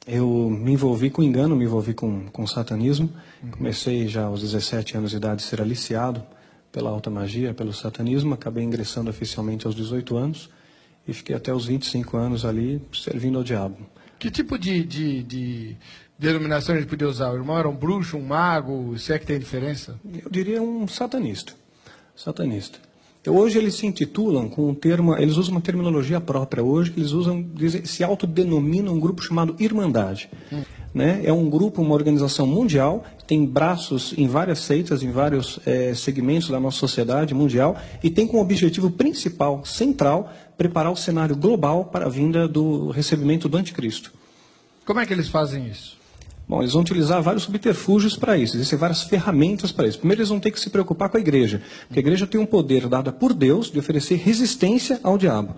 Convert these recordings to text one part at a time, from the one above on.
Eu me envolvi com engano, me envolvi com satanismo. Comecei já aos 17 anos de idade a ser aliciado pela alta magia, pelo satanismo. Acabei ingressando oficialmente aos 18 anos e fiquei até os 25 anos ali servindo ao diabo. Que tipo de denominação a gente podia usar? O irmão era um bruxo, um mago? Se é que tem diferença? Eu diria um satanista. Satanista. Hoje eles se intitulam com um termo, eles usam uma terminologia própria hoje, que eles usam, se autodenominam um grupo chamado Irmandade. Né? É um grupo, uma organização mundial, tem braços em várias seitas, em vários segmentos da nossa sociedade mundial, e tem como objetivo principal, central, preparar o cenário global para a vinda do recebimento do anticristo. Como é que eles fazem isso? Bom, eles vão utilizar vários subterfúgios para isso, existem várias ferramentas para isso. Primeiro, eles vão ter que se preocupar com a igreja, porque a igreja tem um poder dado por Deus de oferecer resistência ao diabo.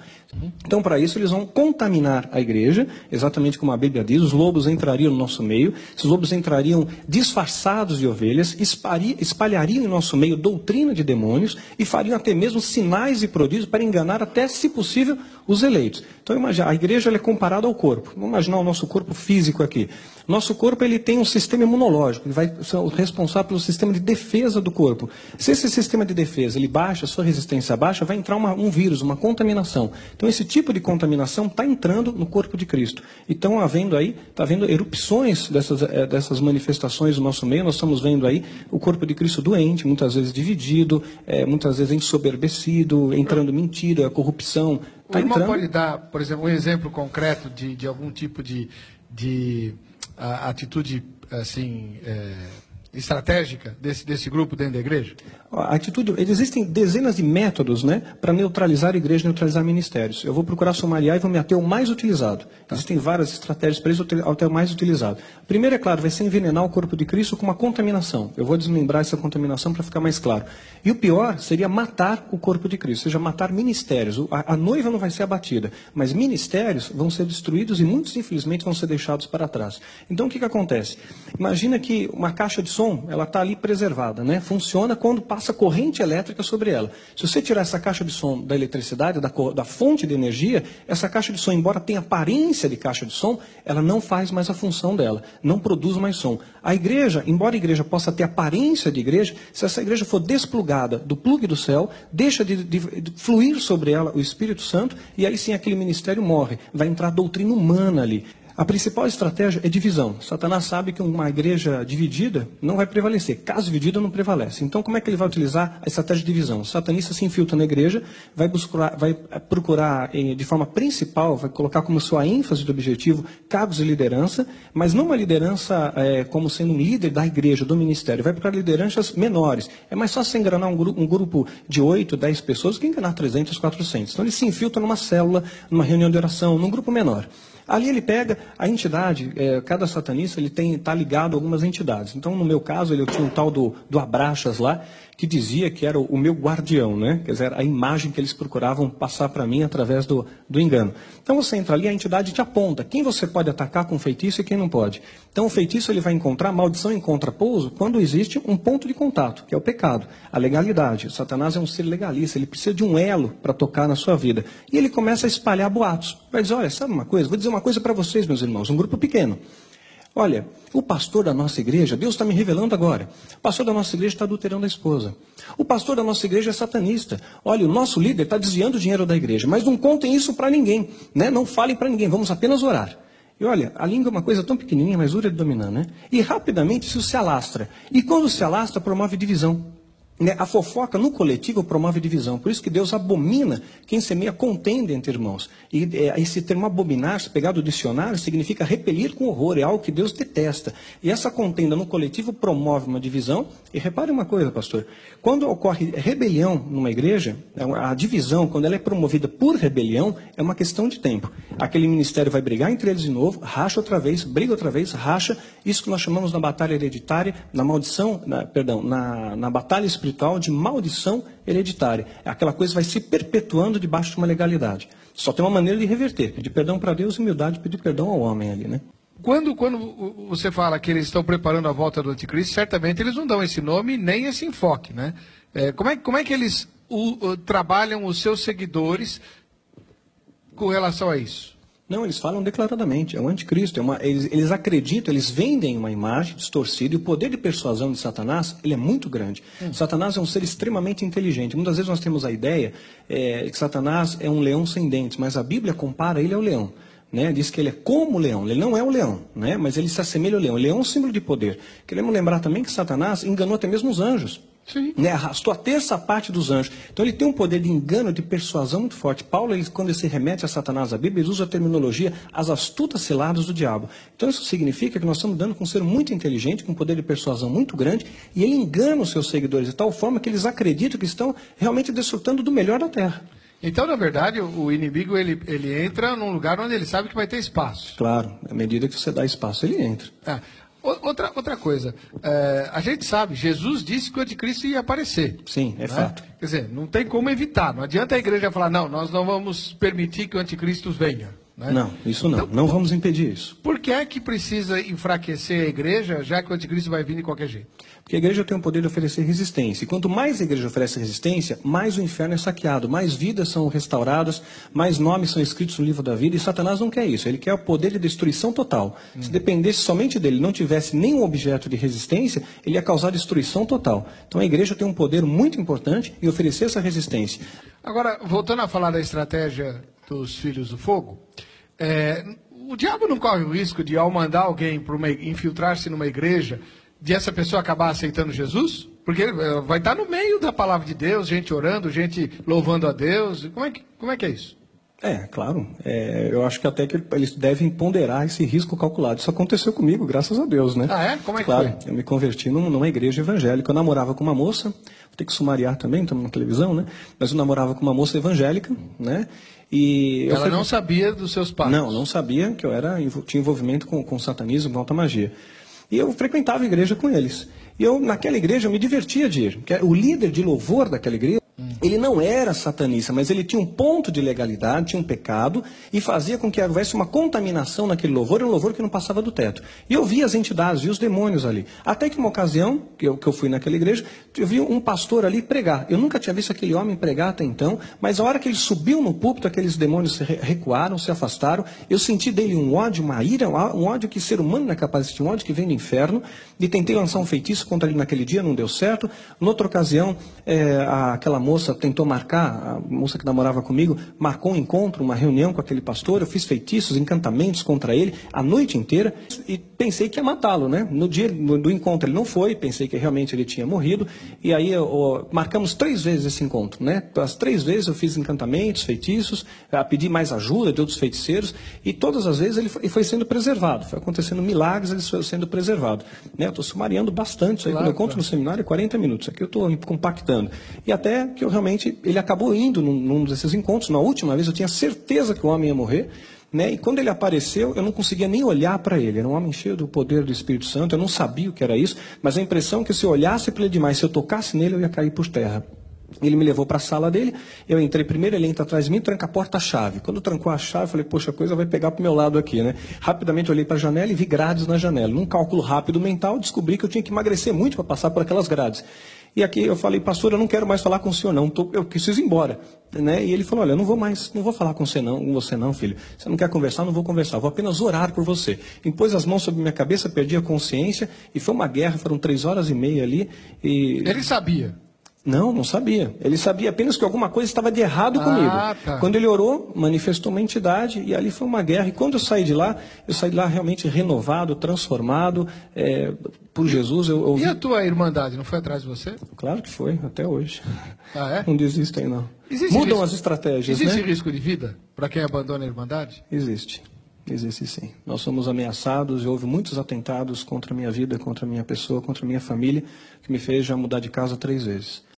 Então, para isso, eles vão contaminar a igreja, exatamente como a Bíblia diz, os lobos entrariam no nosso meio, esses lobos entrariam disfarçados de ovelhas, espalhariam em nosso meio doutrina de demônios e fariam até mesmo sinais e prodígios para enganar até, se possível, os eleitos. Então, imagina, a igreja ela é comparada ao corpo. Vamos imaginar o nosso corpo físico aqui. Nosso corpo ele tem um sistema imunológico, ele vai ser o responsável pelo sistema de defesa do corpo. Se esse sistema de defesa ele baixa, a sua resistência baixa, vai entrar um vírus, uma contaminação. Então esse tipo de contaminação está entrando no corpo de Cristo. E estão havendo aí, está havendo erupções dessas manifestações do nosso meio. Nós estamos vendo aí o corpo de Cristo doente, muitas vezes dividido, muitas vezes ensoberbecido, entrando mentira, corrupção. O irmão pode dar, por exemplo, um exemplo concreto de algum tipo de atitude assim estratégica desse grupo dentro da igreja? A atitude, existem dezenas de métodos, né, para neutralizar a igreja, neutralizar ministérios. Eu vou procurar sumariar e vou me ater ao mais utilizado. Existem várias estratégias para isso, até o mais utilizado. Primeiro, é claro, vai ser envenenar o corpo de Cristo com uma contaminação. Eu vou desmembrar essa contaminação para ficar mais claro. E o pior seria matar o corpo de Cristo, ou seja, matar ministérios. A noiva não vai ser abatida, mas ministérios vão ser destruídos e muitos, infelizmente, vão ser deixados para trás. Então, o que acontece? Imagina que uma caixa de som, ela está ali preservada, né? Funciona quando passa corrente elétrica sobre ela. Se você tirar essa caixa de som da eletricidade, da fonte de energia, essa caixa de som, embora tenha aparência de caixa de som, ela não faz mais a função dela, não produz mais som. A igreja, embora a igreja possa ter aparência de igreja, se essa igreja for desplugada do plugue do céu, deixa de fluir sobre ela o Espírito Santo, e aí sim aquele ministério morre. Vai entrar doutrina humana ali. A principal estratégia é divisão. Satanás sabe que uma igreja dividida não vai prevalecer. Caso dividida, não prevalece. Então, como é que ele vai utilizar a estratégia de divisão? O satanista se infiltra na igreja, vai procurar de forma principal, vai colocar como sua ênfase de objetivo cargos de liderança, mas não uma liderança como sendo um líder da igreja, do ministério. Vai procurar lideranças menores. É mais fácil você enganar um grupo de 8, 10 pessoas que enganar 300, 400. Então, ele se infiltra numa célula, numa reunião de oração, num grupo menor. Ali ele pega a entidade, cada satanista ele está ligado a algumas entidades. Então, no meu caso, eu tinha um tal do Abraxas lá, que dizia que era o meu guardião, né? Quer dizer, a imagem que eles procuravam passar para mim através do engano. Então, você entra ali, a entidade te aponta quem você pode atacar com feitiço e quem não pode. Então, o feitiço ele vai encontrar, maldição encontra pouso, quando existe um ponto de contato, que é o pecado, a legalidade. O Satanás é um ser legalista, ele precisa de um elo para tocar na sua vida. E ele começa a espalhar boatos. Vai dizer, olha, sabe uma coisa? Vou dizer uma coisa para vocês, meus irmãos, um grupo pequeno. Olha, o pastor da nossa igreja, Deus está me revelando agora, o pastor da nossa igreja está adulterando a esposa. O pastor da nossa igreja é satanista. Olha, o nosso líder está desviando o dinheiro da igreja, mas não contem isso para ninguém, né? Não falem para ninguém, vamos apenas orar. E olha, a língua é uma coisa tão pequenininha, mas dura de dominar, né? E rapidamente isso se alastra. E quando se alastra, promove divisão. A fofoca no coletivo promove divisão. Por isso que Deus abomina quem semeia contenda entre irmãos. E esse termo abominar, se pegar do dicionário, significa repelir com horror. É algo que Deus detesta. E essa contenda no coletivo promove uma divisão. E repare uma coisa, pastor. Quando ocorre rebelião numa igreja, a divisão, quando ela é promovida por rebelião, é uma questão de tempo. Aquele ministério vai brigar entre eles de novo, racha outra vez, briga outra vez, racha. Isso que nós chamamos na batalha hereditária, na maldição, na batalha espiritual, de maldição hereditária. Aquela coisa vai se perpetuando debaixo de uma legalidade. Só tem uma maneira de reverter, pedir perdão para Deus e humildade, pedir perdão ao homem ali, né? Quando você fala que eles estão preparando a volta do anticristo, certamente eles não dão esse nome nem esse enfoque, né? Como é que eles trabalham os seus seguidores com relação a isso? Não, eles falam declaradamente, é o anticristo. Eles acreditam, eles vendem uma imagem distorcida, e o poder de persuasão de Satanás, ele é muito grande. Satanás é um ser extremamente inteligente. Muitas vezes nós temos a ideia que Satanás é um leão sem dentes, mas a Bíblia compara ele ao leão. Né? Diz que ele é como o leão, ele não é o leão, né? Mas ele se assemelha ao leão. O leão é um símbolo de poder. Queremos lembrar também que Satanás enganou até mesmo os anjos. Sim. Né? Arrastou a terça parte dos anjos. Então ele tem um poder de engano, de persuasão muito forte. Paulo, quando ele se remete a Satanás, a Bíblia, ele usa a terminologia as astutas ciladas do diabo. Então isso significa que nós estamos dando com um ser muito inteligente, com um poder de persuasão muito grande, e ele engana os seus seguidores de tal forma que eles acreditam que estão realmente desfrutando do melhor da terra. Então, na verdade, o inimigo ele entra num lugar onde ele sabe que vai ter espaço. Claro, à medida que você dá espaço, ele entra. Outra coisa, a gente sabe, Jesus disse que o anticristo ia aparecer. Sim, é fato. Quer dizer, não tem como evitar. Não adianta a igreja falar, não, nós não vamos permitir que o anticristo venha. Né? Não, isso não. Então, não vamos impedir isso. Por que é que precisa enfraquecer a igreja, já que o anticristo vai vir de qualquer jeito? Porque a igreja tem o poder de oferecer resistência. E quanto mais a igreja oferece resistência, mais o inferno é saqueado, mais vidas são restauradas, mais nomes são escritos no livro da vida. E Satanás não quer isso. Ele quer o poder de destruição total. Se dependesse somente dele, não tivesse nenhum objeto de resistência, ele ia causar destruição total. Então a igreja tem um poder muito importante em oferecer essa resistência. Agora, voltando a falar da estratégia dos filhos do fogo, o diabo não corre o risco de, ao mandar alguém infiltrar-se numa igreja, de essa pessoa acabar aceitando Jesus? Porque vai estar no meio da palavra de Deus, gente orando, gente louvando a Deus. Como é que é isso? Claro. Eu acho que até que eles devem ponderar esse risco calculado. Isso aconteceu comigo, graças a Deus, né? Como é que claro, foi? Eu me converti numa igreja evangélica. Eu namorava com uma moça, vou ter que sumariar também, estamos na televisão, né? Mas eu namorava com uma moça evangélica, né? E ela não sabia dos seus pais? Não sabia que eu tinha envolvimento com satanismo, com alta magia. E eu frequentava a igreja com eles. E naquela igreja, eu me divertia de ir. O líder de louvor daquela igreja, ele não era satanista, mas ele tinha um ponto de legalidade, tinha um pecado, e fazia com que houvesse uma contaminação naquele louvor, um louvor que não passava do teto. E eu via as entidades, via os demônios ali. Até que uma ocasião, que eu fui naquela igreja, eu vi um pastor ali pregar. Eu nunca tinha visto aquele homem pregar até então, mas a hora que ele subiu no púlpito, aqueles demônios recuaram, se afastaram. Eu senti dele um ódio, uma ira, um ódio que ser humano não é capaz de sentir, um ódio que vem do inferno. E tentei lançar um feitiço contra ele naquele dia, não deu certo. Noutra ocasião, aquela moça tentou marcar, a moça que namorava comigo, marcou um encontro, uma reunião com aquele pastor. Eu fiz feitiços, encantamentos contra ele a noite inteira e pensei que ia matá-lo, né? No dia do encontro ele não foi, pensei que realmente ele tinha morrido. E aí marcamos 3 vezes esse encontro, né? As 3 vezes eu fiz encantamentos, feitiços, pedi mais ajuda de outros feiticeiros e todas as vezes ele foi sendo preservado. Foi acontecendo milagres, ele foi sendo preservado. Né? Eu estou sumariando bastante isso aí. Quando eu conto no seminário, é 40 minutos. Aqui eu estou compactando. E até que ele acabou indo num desses encontros. Na última vez eu tinha certeza que o homem ia morrer. Né? E quando ele apareceu, eu não conseguia nem olhar para ele. Era um homem cheio do poder do Espírito Santo. Eu não sabia o que era isso. Mas a impressão é que se eu olhasse para ele demais, se eu tocasse nele, eu ia cair por terra. Ele me levou para a sala dele, eu entrei primeiro, ele entra atrás de mim, tranca a porta-chave. Quando trancou a chave, eu falei, poxa, a coisa vai pegar para o meu lado aqui, né? Rapidamente eu olhei para a janela e vi grades na janela. Num cálculo rápido mental, descobri que eu tinha que emagrecer muito para passar por aquelas grades. E aqui eu falei, pastor, eu não quero mais falar com o senhor não, eu preciso ir embora. Né? E ele falou, olha, eu não vou falar com você não, filho. Você não quer conversar, não vou conversar, vou apenas orar por você. Impôs as mãos sobre minha cabeça, perdi a consciência, e foi uma guerra, foram 3 horas e meia ali. E... Ele sabia? Não sabia. Ele sabia apenas que alguma coisa estava de errado comigo. Tá. Quando ele orou, manifestou uma entidade e ali foi uma guerra. E quando eu saí de lá realmente renovado, transformado por Jesus. E a tua irmandade, não foi atrás de você? Claro que foi, até hoje. É? Não desistem, não. Mudam as estratégias, Existe né? risco de vida para quem abandona a irmandade? Existe sim. Nós somos ameaçados e houve muitos atentados contra a minha vida, contra a minha pessoa, contra a minha família, que me fez já mudar de casa 3 vezes.